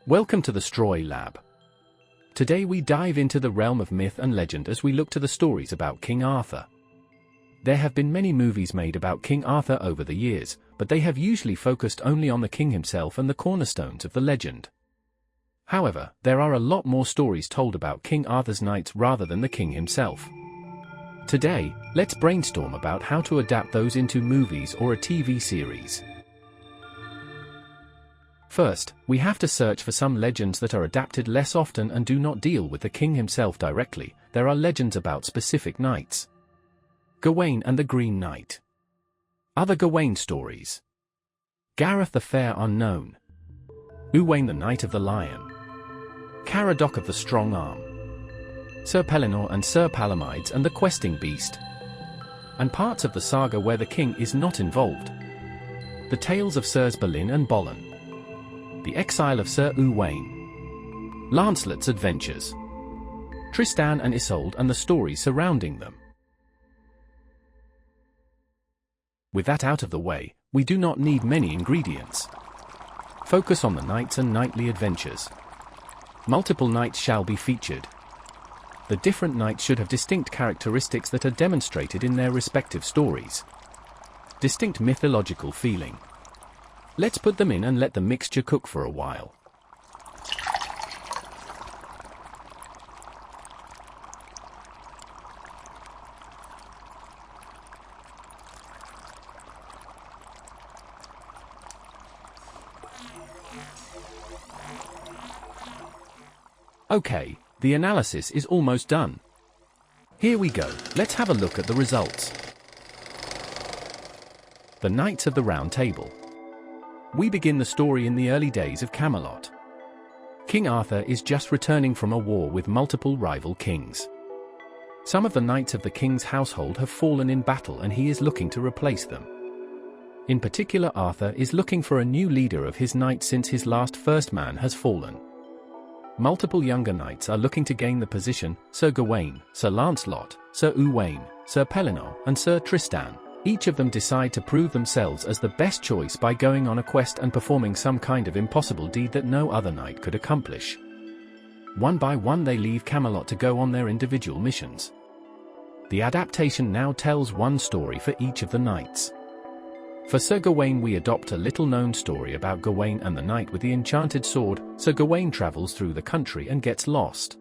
Welcome to the Story Lab. Today we dive into the realm of myth and legend as we look to the stories about King Arthur. There have been many movies made about King Arthur over the years, but they have usually focused only on the king himself and the cornerstones of the legend. However, there are a lot more stories told about King Arthur's knights rather than the king himself. Today, let's brainstorm about how to adapt those into movies or a TV series. First, we have to search for some legends that are adapted less often and do not deal with the king himself directly. There are legends about specific knights. Gawain and the Green Knight. Other Gawain stories. Gareth the Fair Unknown. Owain the Knight of the Lion. Caradoc of the Strong Arm. Sir Pellinore and Sir Palomides and the Questing Beast. And parts of the saga where the king is not involved. The Tales of Sirs Balin and Bolin. The Exile of Sir Owain. Lancelot's Adventures. Tristan and Isolde and the stories surrounding them. With that out of the way, we do not need many ingredients. Focus on the knights and knightly adventures. Multiple knights shall be featured. The different knights should have distinct characteristics that are demonstrated in their respective stories. Distinct mythological feeling. Let's put them in and let the mixture cook for a while. Okay, the analysis is almost done. Here we go, let's have a look at the results. The Knights of the Round Table. We begin the story in the early days of Camelot. King Arthur is just returning from a war with multiple rival kings. Some of the knights of the king's household have fallen in battle and he is looking to replace them. In particular, Arthur is looking for a new leader of his knights since his last first man has fallen. Multiple younger knights are looking to gain the position: Sir Gawain, Sir Lancelot, Sir Owain, Sir Pellinore, and Sir Tristan. Each of them decide to prove themselves as the best choice by going on a quest and performing some kind of impossible deed that no other knight could accomplish. One by one they leave Camelot to go on their individual missions. The adaptation now tells one story for each of the knights. For Sir Gawain we adopt a little-known story about Gawain and the knight with the enchanted sword. Sir Gawain travels through the country and gets lost.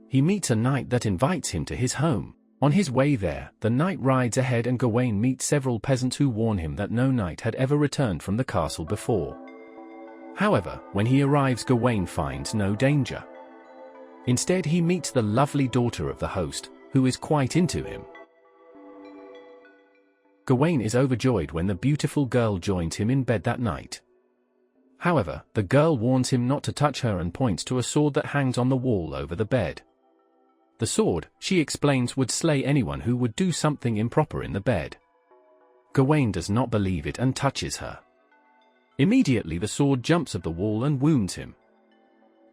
He meets a knight that invites him to his home. On his way there, the knight rides ahead and Gawain meets several peasants who warn him that no knight had ever returned from the castle before. However, when he arrives, Gawain finds no danger. Instead, he meets the lovely daughter of the host, who is quite into him. Gawain is overjoyed when the beautiful girl joins him in bed that night. However, the girl warns him not to touch her and points to a sword that hangs on the wall over the bed. The sword, she explains, would slay anyone who would do something improper in the bed. Gawain does not believe it and touches her. Immediately the sword jumps at the wall and wounds him.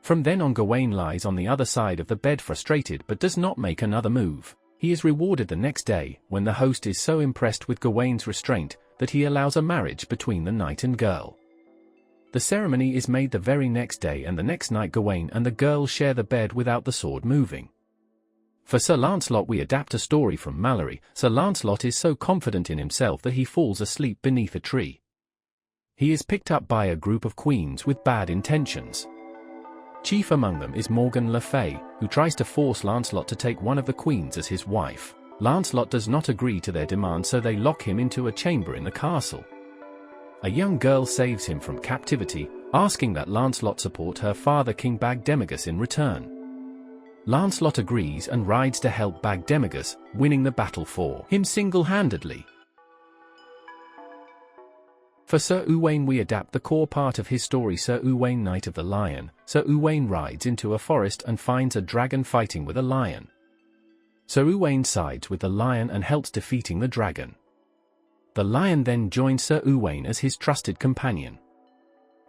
From then on, Gawain lies on the other side of the bed frustrated but does not make another move. He is rewarded the next day, when the host is so impressed with Gawain's restraint that he allows a marriage between the knight and girl. The ceremony is made the very next day, and the next night Gawain and the girl share the bed without the sword moving. For Sir Lancelot we adapt a story from Malory. Sir Lancelot is so confident in himself that he falls asleep beneath a tree. He is picked up by a group of queens with bad intentions. Chief among them is Morgan Le Fay, who tries to force Lancelot to take one of the queens as his wife. Lancelot does not agree to their demand, so they lock him into a chamber in the castle. A young girl saves him from captivity, asking that Lancelot support her father King Bagdemagus in return. Lancelot agrees and rides to help Bagdemagus, winning the battle for him single-handedly. For Sir Owain we adapt the core part of his story, Sir Owain, Knight of the Lion. Sir Owain rides into a forest and finds a dragon fighting with a lion. Sir Owain sides with the lion and helps defeating the dragon. The lion then joins Sir Owain as his trusted companion.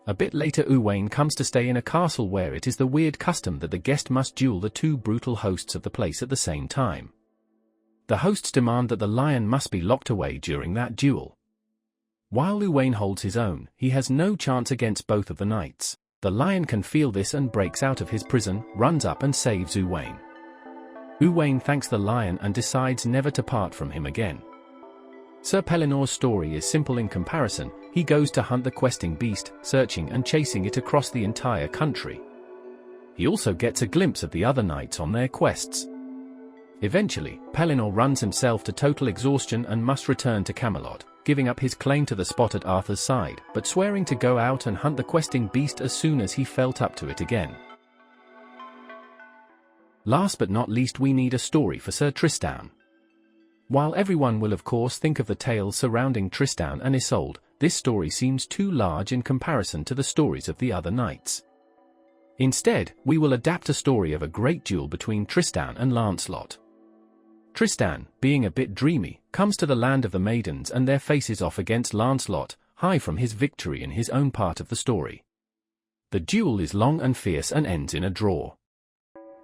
A bit later, Owain comes to stay in a castle where it is the weird custom that the guest must duel the two brutal hosts of the place at the same time. The hosts demand that the lion must be locked away during that duel. While Owain holds his own, he has no chance against both of the knights. The lion can feel this and breaks out of his prison, runs up and saves Uwain. Uwain thanks the lion and decides never to part from him again. Sir Pelinor's story is simple in comparison. He goes to hunt the questing beast, searching and chasing it across the entire country. He also gets a glimpse of the other knights on their quests. Eventually, Pellinor runs himself to total exhaustion and must return to Camelot, giving up his claim to the spot at Arthur's side, but swearing to go out and hunt the questing beast as soon as he felt up to it again. Last but not least, we need a story for Sir Tristan. While everyone will of course think of the tales surrounding Tristan and Isolde, this story seems too large in comparison to the stories of the other knights. Instead, we will adapt a story of a great duel between Tristan and Lancelot. Tristan, being a bit dreamy, comes to the land of the maidens and there faces off against Lancelot, high from his victory in his own part of the story. The duel is long and fierce and ends in a draw.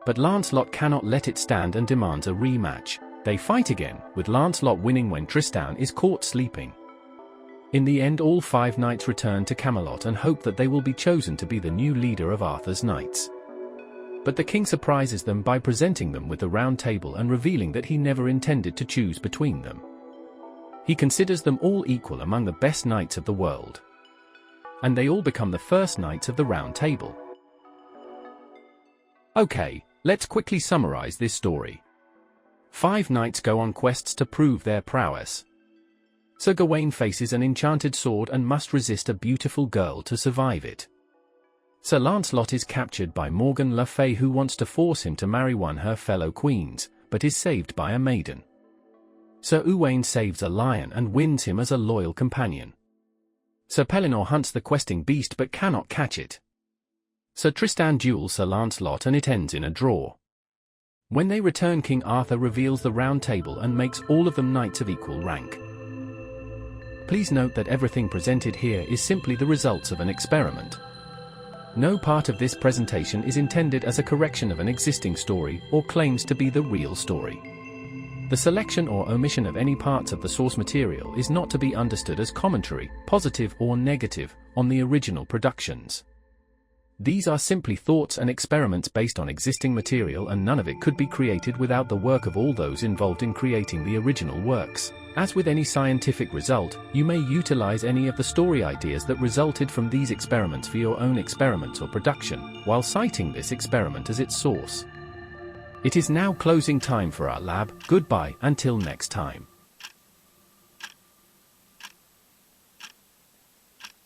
But Lancelot cannot let it stand and demands a rematch. They fight again, with Lancelot winning when Tristan is caught sleeping. In the end, all 5 knights return to Camelot and hope that they will be chosen to be the new leader of Arthur's knights. But the king surprises them by presenting them with the Round Table and revealing that he never intended to choose between them. He considers them all equal among the best knights of the world. And they all become the first knights of the Round Table. Okay, let's quickly summarize this story. 5 knights go on quests to prove their prowess. Sir Gawain faces an enchanted sword and must resist a beautiful girl to survive it. Sir Lancelot is captured by Morgan Le Fay, who wants to force him to marry one of her fellow queens, but is saved by a maiden. Sir Uwain saves a lion and wins him as a loyal companion. Sir Pellinor hunts the questing beast but cannot catch it. Sir Tristan duels Sir Lancelot and it ends in a draw. When they return, King Arthur reveals the Round Table and makes all of them knights of equal rank. Please note that everything presented here is simply the results of an experiment. No part of this presentation is intended as a correction of an existing story or claims to be the real story. The selection or omission of any parts of the source material is not to be understood as commentary, positive or negative, on the original productions. These are simply thoughts and experiments based on existing material, and none of it could be created without the work of all those involved in creating the original works. As with any scientific result, you may utilize any of the story ideas that resulted from these experiments for your own experiments or production, while citing this experiment as its source. It is now closing time for our lab. Goodbye until next time.